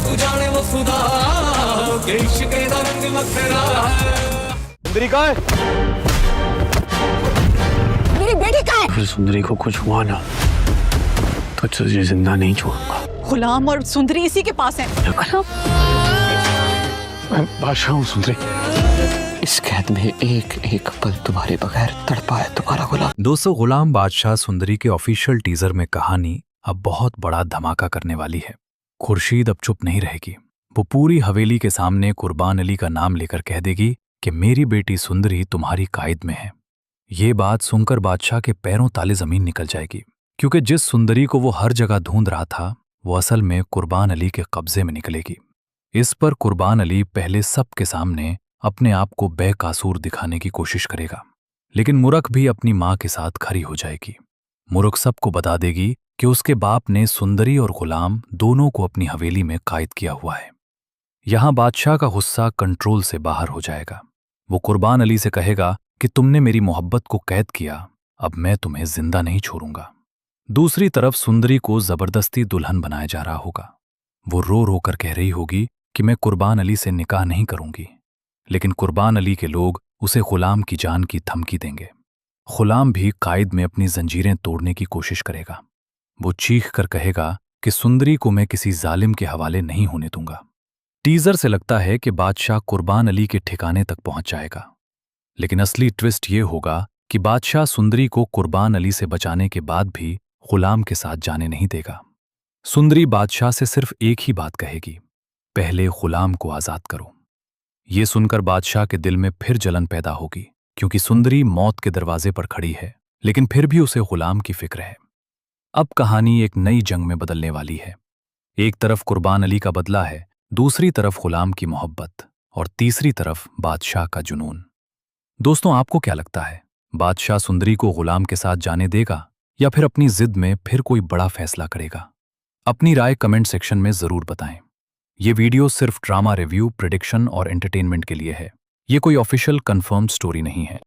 तू जाने वो खुदा के इश्क दा रंग वखरा है। सुंदरी कहाँ है? मेरी बेटी कहाँ है? अगर सुंदरी को कुछ हुआ ना तो तुझे जिंदा नहीं छोड़ूंगा। गुलाम और सुंदरी इसी के पास है। मैं बादशाह हूँ सुंदरी। इस कैद में एक एक पल तुम्हारे बगैर तड़पा है तुम्हारा गुलाम। दोस्तों, गुलाम बादशाह सुंदरी के ऑफिशियल टीजर में कहानी अब बहुत बड़ा धमाका करने वाली है। खुर्शीद अब चुप नहीं रहेगी। वो पूरी हवेली के सामने कुर्बान अली का नाम लेकर कह देगी कि मेरी बेटी सुंदरी तुम्हारी कायद में है। ये बात सुनकर बादशाह के पैरों ताले जमीन निकल जाएगी, क्योंकि जिस सुंदरी को वो हर जगह ढूंढ रहा था वो असल में कुर्बान अली के कब्जे में निकलेगी। इस पर कुर्बान अली पहले सबके सामने अपने आप को बेकसूर दिखाने की कोशिश करेगा, लेकिन मुरख भी अपनी मां के साथ खड़ी हो जाएगी। मुरख सबको बता देगी कि उसके बाप ने सुंदरी और गुलाम दोनों को अपनी हवेली में कैद किया हुआ है। यहां बादशाह का गुस्सा कंट्रोल से बाहर हो जाएगा। वो कुर्बान अली से कहेगा कि तुमने मेरी मोहब्बत को कैद किया, अब मैं तुम्हें जिंदा नहीं छोड़ूंगा। दूसरी तरफ सुंदरी को जबरदस्ती दुल्हन बनाया जा रहा होगा। वो रो रो कर कह रही होगी कि मैं कुर्बान अली से निकाह नहीं करूंगी, लेकिन कुर्बान अली के लोग उसे गुलाम की जान की धमकी देंगे। गुलाम भी कायद में अपनी जंजीरें तोड़ने की कोशिश करेगा। वो चीख कर कहेगा कि सुंदरी को मैं किसी जालिम के हवाले नहीं होने दूंगा। टीजर से लगता है कि बादशाह कुर्बान अली के ठिकाने तक पहुंच जाएगा, लेकिन असली ट्विस्ट ये होगा कि बादशाह सुंदरी को कुर्बान अली से बचाने के बाद भी गुलाम के साथ जाने नहीं देगा। सुंदरी बादशाह से सिर्फ एक ही बात कहेगी, पहले गुलाम को आजाद करो। ये सुनकर बादशाह के दिल में फिर जलन पैदा होगी, क्योंकि सुंदरी मौत के दरवाजे पर खड़ी है, लेकिन फिर भी उसे गुलाम की फिक्र है। अब कहानी एक नई जंग में बदलने वाली है। एक तरफ कुर्बान अली का बदला है, दूसरी तरफ गुलाम की मोहब्बत, और तीसरी तरफ बादशाह का जुनून। दोस्तों, आपको क्या लगता है, बादशाह सुंदरी को गुलाम के साथ जाने देगा या फिर अपनी जिद में फिर कोई बड़ा फैसला करेगा? अपनी राय कमेंट सेक्शन में जरूर बताएं। ये वीडियो सिर्फ ड्रामा रिव्यू, प्रेडिक्शन और एंटरटेनमेंट के लिए है। ये कोई ऑफिशियल कंफर्म स्टोरी नहीं है।